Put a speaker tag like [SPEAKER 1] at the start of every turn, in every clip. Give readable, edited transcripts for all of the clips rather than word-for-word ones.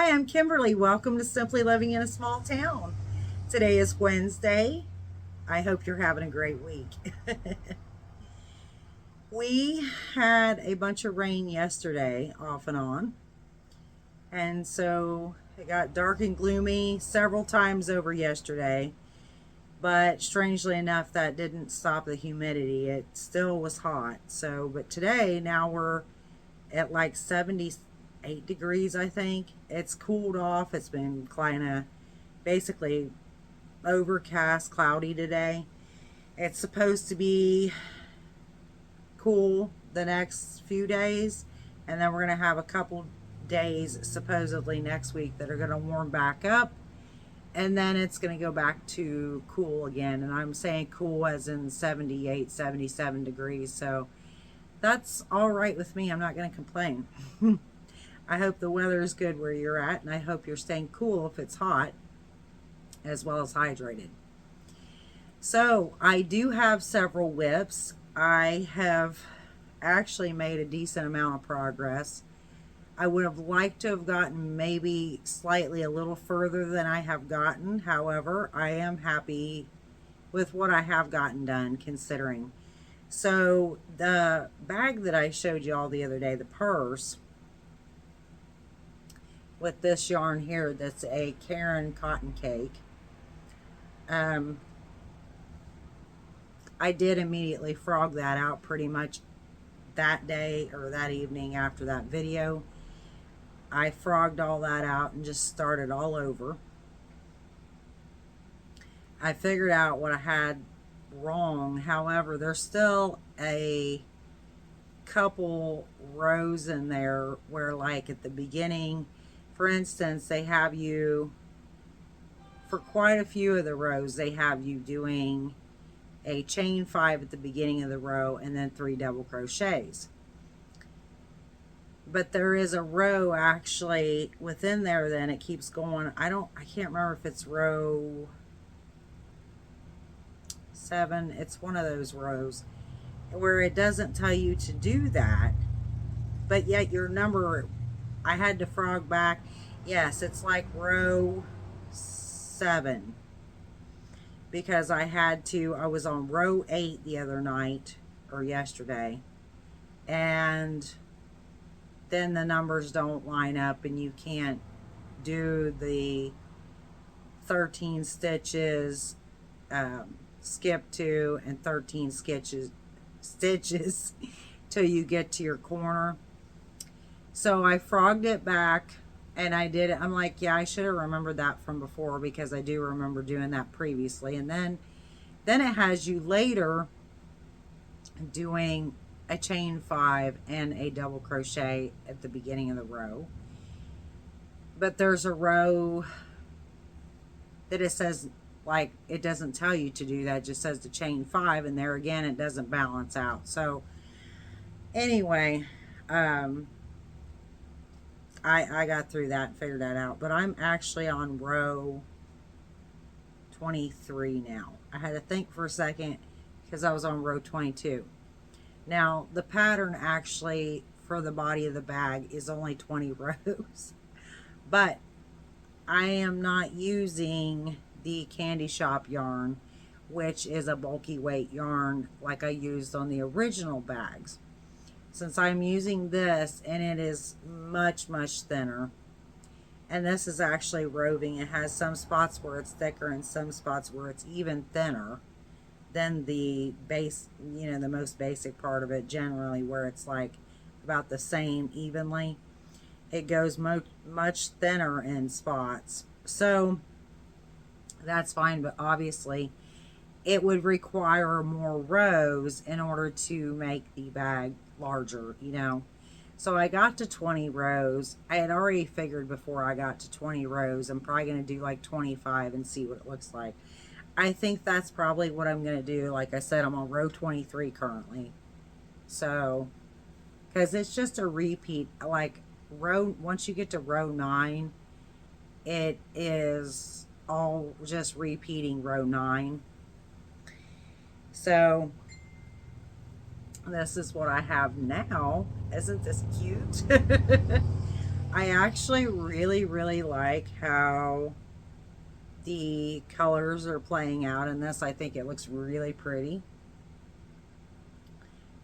[SPEAKER 1] Hi, I'm Kimberly. Welcome to Simply Living in a Small Town. Today is Wednesday. I hope you're having a great week. We had a bunch of rain yesterday, off and on, and so it got dark and gloomy several times over yesterday. But strangely enough, that didn't stop the humidity. It still was hot. But today, now we're at like 78 degrees, I think. It's cooled off. It's been kind of basically overcast, cloudy today. It's supposed to be cool the next few days, and then we're going to have a couple days supposedly next week that are going to warm back up, and then it's going to go back to cool again. And I'm saying cool as in 78, 77 degrees. So that's all right with me. I'm not going to complain. I hope the weather is good where you're at, and I hope you're staying cool if it's hot, as well as hydrated. So I do have several WIPS. I have actually made a decent amount of progress. I would have liked to have gotten maybe slightly a little further than I have gotten. However, I am happy with what I have gotten done, considering. So the bag that I showed you all the other day, the purse, with this yarn here, that's a Karen cotton cake. I did immediately frog that out pretty much that day or that evening after that video. I frogged all that out and just started all over. I figured out what I had wrong. However, there's still a couple rows in there where, like at the beginning, for instance, they have you, for quite a few of the rows, they have you doing a chain 5 at the beginning of the row and then 3 double crochets. But there is a row actually within there, then it keeps going. I can't remember if it's row 7. It's one of those rows where it doesn't tell you to do that, but yet your number, I had to frog back. Yes, it's like row 7, because I was on row 8 the other night or yesterday, and then the numbers don't line up and you can't do the 13 stitches, skip 2 and 13 stitches till you get to your corner. So I frogged it back and I did it. I'm like, yeah, I should have remembered that from before, because I do remember doing that previously. And then it has you later doing a chain 5 and a double crochet at the beginning of the row. But there's a row that it says, like, it doesn't tell you to do that. It just says to chain 5, and there again it doesn't balance out. So anyway, I got through that and figured that out. But I'm actually on row 23 now. I had to think for a second because I was on row 22. Now, the pattern actually for the body of the bag is only 20 rows. But I am not using the Candy Shop yarn, which is a bulky weight yarn like I used on the original bags. Since I'm using this, and it is much, much thinner. And this is actually roving. It has some spots where it's thicker and some spots where it's even thinner than the base, the most basic part of it, generally, where it's like about the same evenly. It goes much thinner in spots. So that's fine, but obviously it would require more rows in order to make the bag larger, So I got to 20 rows. I had already figured before I got to 20 rows, I'm probably going to do like 25 and see what it looks like. I think that's probably what I'm going to do. Like I said, I'm on row 23 currently. So, because it's just a repeat, like once you get to row 9, it is all just repeating row 9. So this is what I have now. Isn't this cute? I actually really like how the colors are playing out in this. I think it looks really pretty.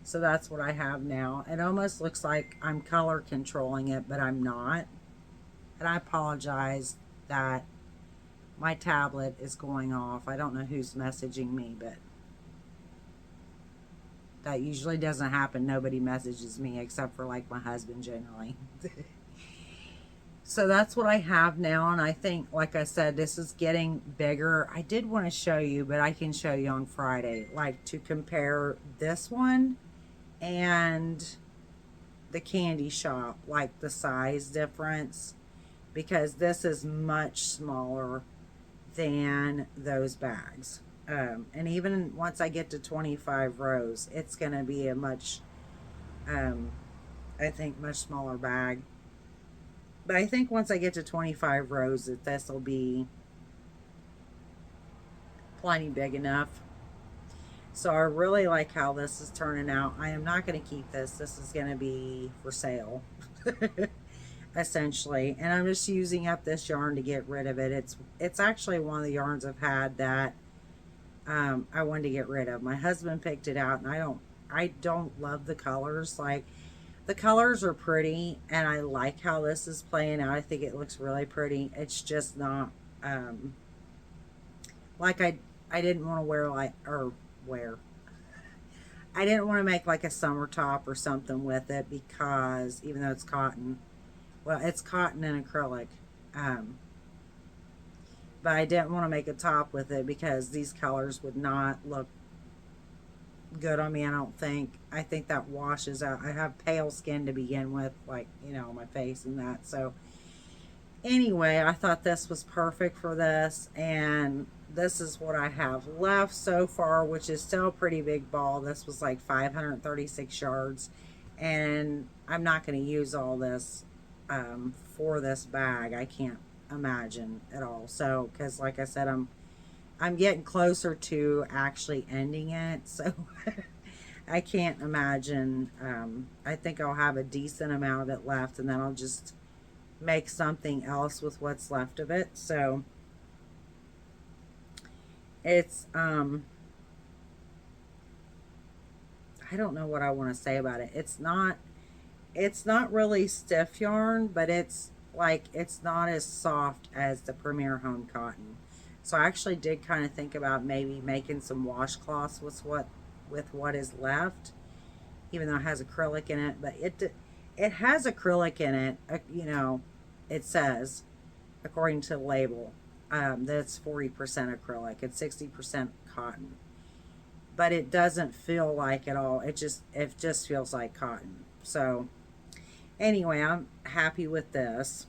[SPEAKER 1] So that's what I have now. It almost looks like I'm color controlling it, but I'm not. And I apologize that my tablet is going off. I don't know who's messaging me, but that usually doesn't happen. Nobody messages me except for like my husband generally. So that's what I have now. And I think, like I said, this is getting bigger. I did want to show you, but I can show you on Friday, like to compare this one and the candy shop, like the size difference, because this is much smaller than those bags. And even once I get to 25 rows, it's going to be a much, um, I think, much smaller bag. But I think once I get to 25 rows, that this will be plenty big enough. So I really like how this is turning out. I am not going to keep this. This is going to be for sale, essentially. And I'm just using up this yarn to get rid of it. It's actually one of the yarns I've had that I wanted to get rid of. My husband picked it out, and I don't love the colors. Like, the colors are pretty, and I like how this is playing out. I think it looks really pretty. It's just not like I didn't want to wear like or wear. I didn't want to make like a summer top or something with it, because even though it's cotton, well, it's cotton and acrylic. Um, but I didn't want to make a top with it because these colors would not look good on me, I don't think. I think that washes out. I have pale skin to begin with, like, my face and that. So anyway, I thought this was perfect for this, and this is what I have left so far, which is still a pretty big ball. This was like 536 yards, and I'm not going to use all this for this bag. I can't imagine at all. So, because like I said, I'm getting closer to actually ending it, so I can't imagine. I think I'll have a decent amount of it left, and then I'll just make something else with what's left of it. So it's I don't know what I want to say about it. It's not really stiff yarn, but it's like it's not as soft as the Premier Home Cotton. So I actually did kind of think about maybe making some washcloths with what is left, even though it has acrylic in it. But it has acrylic in it. It says, according to the label, that it's 40% acrylic and 60% cotton. But it doesn't feel like it all. It just feels like cotton. So anyway, I'm happy with this,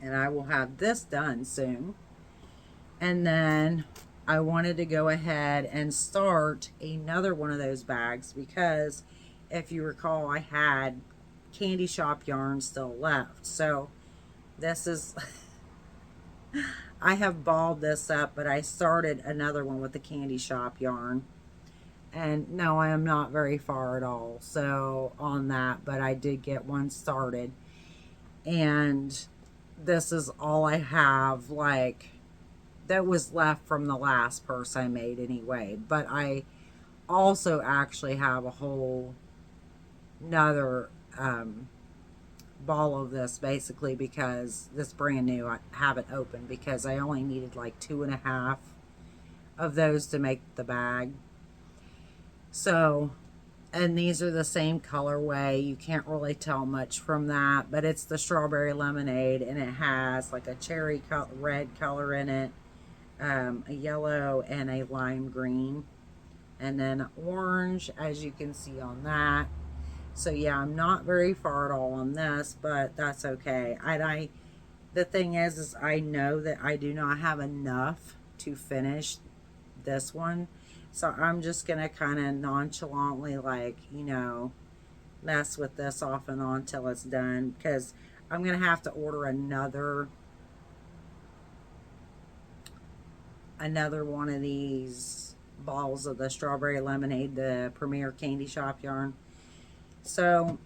[SPEAKER 1] and I will have this done soon. And then I wanted to go ahead and start another one of those bags, because if you recall, I had candy shop yarn still left. So this is I have balled this up, but I started another one with the candy shop yarn. And no, I am not very far at all. So on that, but I did get one started. And this is all I have, like, that was left from the last purse I made anyway. But I also actually have a whole another ball of this, basically, because this brand new, I haven't opened because I only needed like 2.5 of those to make the bag. So, and these are the same colorway. You can't really tell much from that, but it's the strawberry lemonade, and it has like a cherry red color in it, a yellow, and a lime green, and then orange, as you can see on that. So yeah, I'm not very far at all on this, but that's okay. The thing is I know that I do not have enough to finish this one. So I'm just going to kind of nonchalantly, like, mess with this off and on till it's done, because I'm going to have to order another one of these balls of the strawberry lemonade, the Premier Candy Shop yarn. So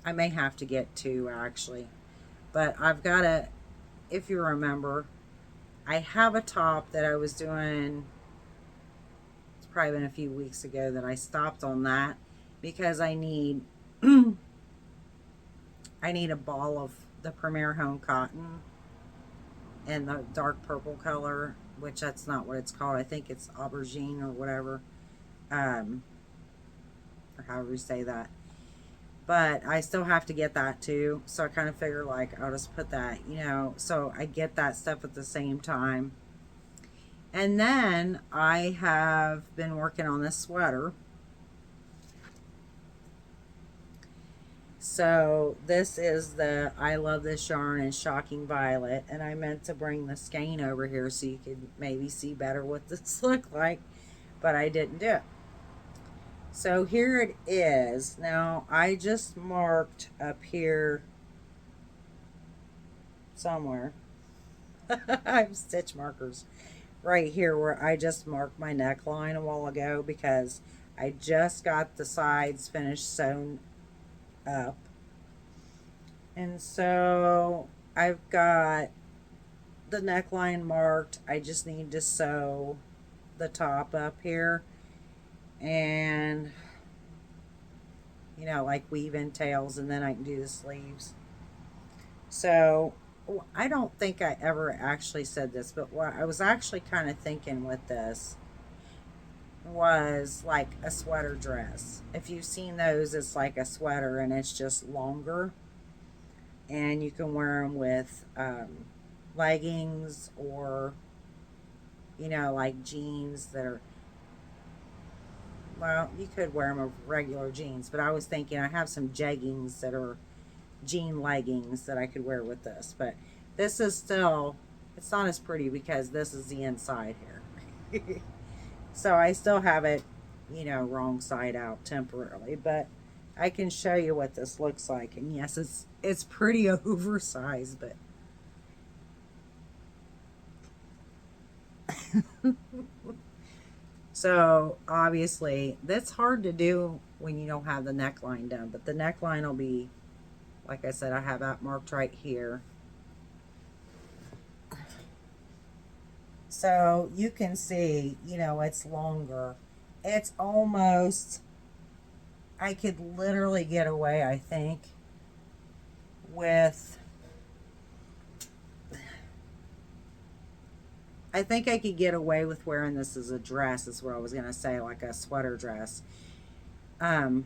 [SPEAKER 1] I may have to get two actually, but I've got to, if you remember, I have a top that I was doing, it's probably been a few weeks ago that I stopped on that because I need I need a ball of the Premier Home cotton in the dark purple color, which that's not what it's called. I think it's aubergine or whatever, um, or however you say that. But I still have to get that too. So I kind of figure like I'll just put that, so I get that stuff at the same time. And then I have been working on this sweater. So this is the I Love This Yarn in Shocking Violet. And I meant to bring the skein over here so you could maybe see better what this looked like. But I didn't do it. So here it is. Now I just marked up here somewhere. I have stitch markers right here where I just marked my neckline a while ago because I just got the sides finished sewn up. And so I've got the neckline marked. I just need to sew the top up here and like weave in tails, and then I can do the sleeves. So I don't think I ever actually said this, but what I was actually kind of thinking with this was like a sweater dress. If you've seen those, it's like a sweater and it's just longer, and you can wear them with leggings or like jeans that are, well, you could wear them with regular jeans, but I was thinking I have some jeggings that are jean leggings that I could wear with this. But this is still, it's not as pretty because this is the inside here. So I still have it, wrong side out temporarily, but I can show you what this looks like. And yes, it's pretty oversized, but so obviously that's hard to do when you don't have the neckline done, but the neckline will be, like I said, I have that marked right here. So you can see, it's longer. It's almost, I could literally get away, I think, with, I think I could get away with wearing this as a dress, is what I was going to say, like a sweater dress, by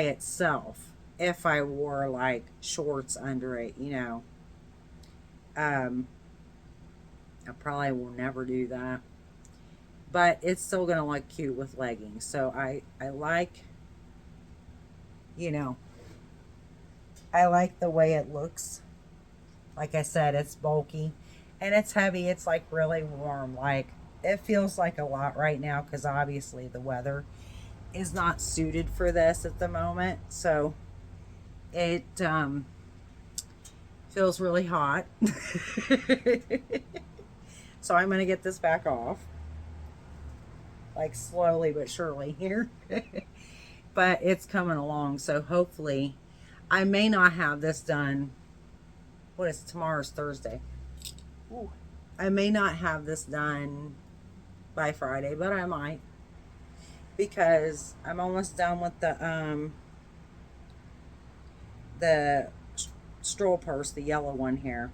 [SPEAKER 1] itself, if I wore like shorts under it, I probably will never do that, but it's still going to look cute with leggings. So I like, I like the way it looks. Like I said, it's bulky and it's heavy. It's like really warm. Like it feels like a lot right now because obviously the weather is not suited for this at the moment. So it feels really hot. So I'm going to get this back off. Like slowly but surely here. But it's coming along. So hopefully I may not have this done. What is tomorrow's Thursday? Ooh. I may not have this done by Friday, but I might, because I'm almost done with the stroll purse, the yellow one here.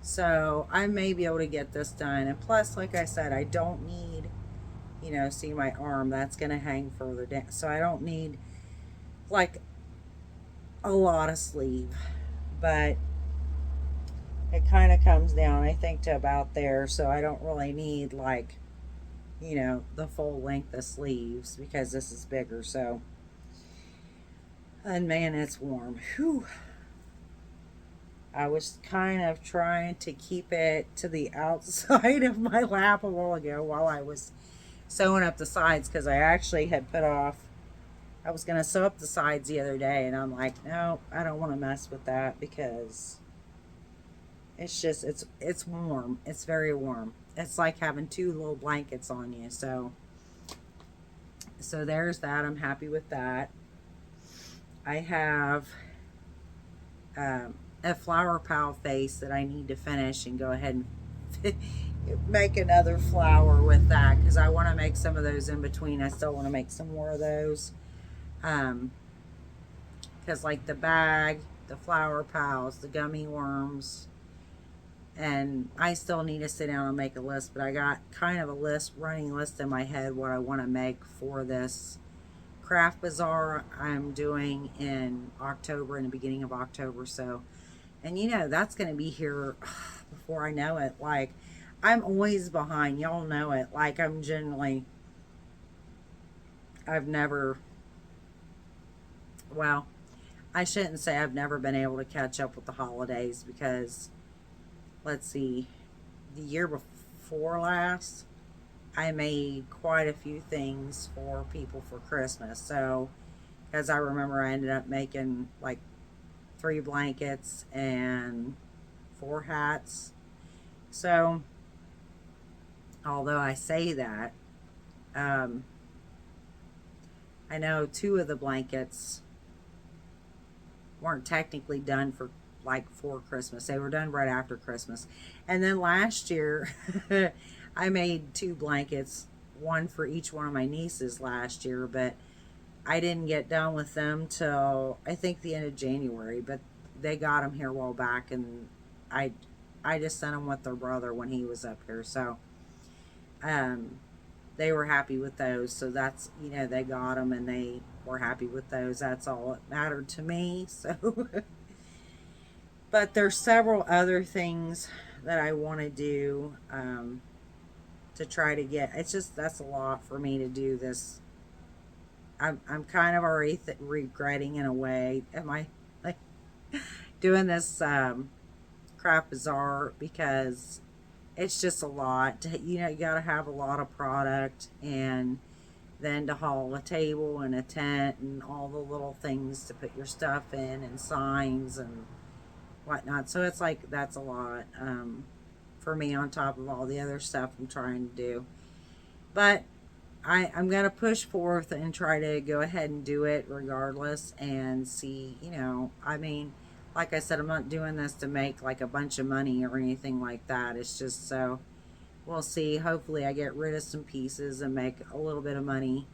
[SPEAKER 1] So I may be able to get this done. And plus, like I said, I don't need, see my arm, that's going to hang further down. So I don't need like a lot of sleeve, but it kind of comes down, I think, to about there. So I don't really need like, the full length of sleeves because this is bigger. So, and man, it's warm. Whew. I was kind of trying to keep it to the outside of my lap a while ago while I was sewing up the sides, because I actually had put off, I was going to sew up the sides the other day, and I'm like, no, I don't want to mess with that because it's just, it's warm. It's very warm. It's like having two little blankets on you. So there's that. I'm happy with that. I have a flower pile face that I need to finish and go ahead and make another flower with that, because I want to make some of those in between. I still want to make some more of those. Um, because like the bag, the flower piles, the gummy worms, and I still need to sit down and make a list, but I got kind of a running list in my head what I want to make for this craft bazaar I'm doing in October, in the beginning of October. So, and that's going to be here before I know it. Like, I'm always behind. Y'all know it. Like, I've never, well, I shouldn't say I've never been able to catch up with the holidays, because let's see, the year before last, I made quite a few things for people for Christmas. So, as I remember, I ended up making like 3 blankets and 4 hats. So, although I say that, um, I know 2 of the blankets weren't technically done for Christmas. They were done right after Christmas. And then last year, I made 2 blankets, one for each one of my nieces last year, but I didn't get done with them till I think the end of January. But they got them here a while back, and I I just sent them with their brother when he was up here. So um, they were happy with those. So that's, they got them and they were happy with those. That's all that mattered to me. So, but there's several other things that I want to do, to try to get. It's just, that's a lot for me to do this. I'm kind of already regretting in a way. Am I like doing this craft bazaar, because it's just a lot. You got to have a lot of product, and then to haul a table and a tent and all the little things to put your stuff in, and signs and whatnot. So it's like, that's a lot, for me, on top of all the other stuff I'm trying to do. But I'm going to push forth and try to go ahead and do it regardless, and see, I mean, like I said, I'm not doing this to make like a bunch of money or anything like that. It's just, so we'll see. Hopefully I get rid of some pieces and make a little bit of money.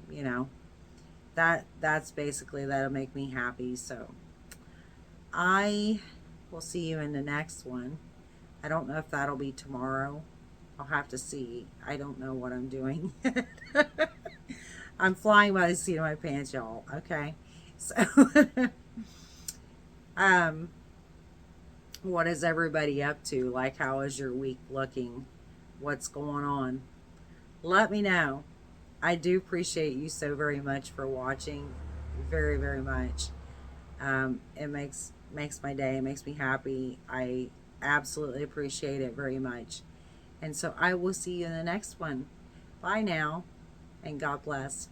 [SPEAKER 1] That's basically, that'll make me happy. So I will see you in the next one. I don't know if that'll be tomorrow. I'll have to see. I don't know what I'm doing. I'm flying by the seat of my pants, y'all. Okay. So, um, what is everybody up to? Like, how is your week looking? What's going on? Let me know. I do appreciate you so very much for watching. Very, very much. It makes my day. It makes me happy. I absolutely appreciate it very much. And so I will see you in the next one. Bye now, and God bless.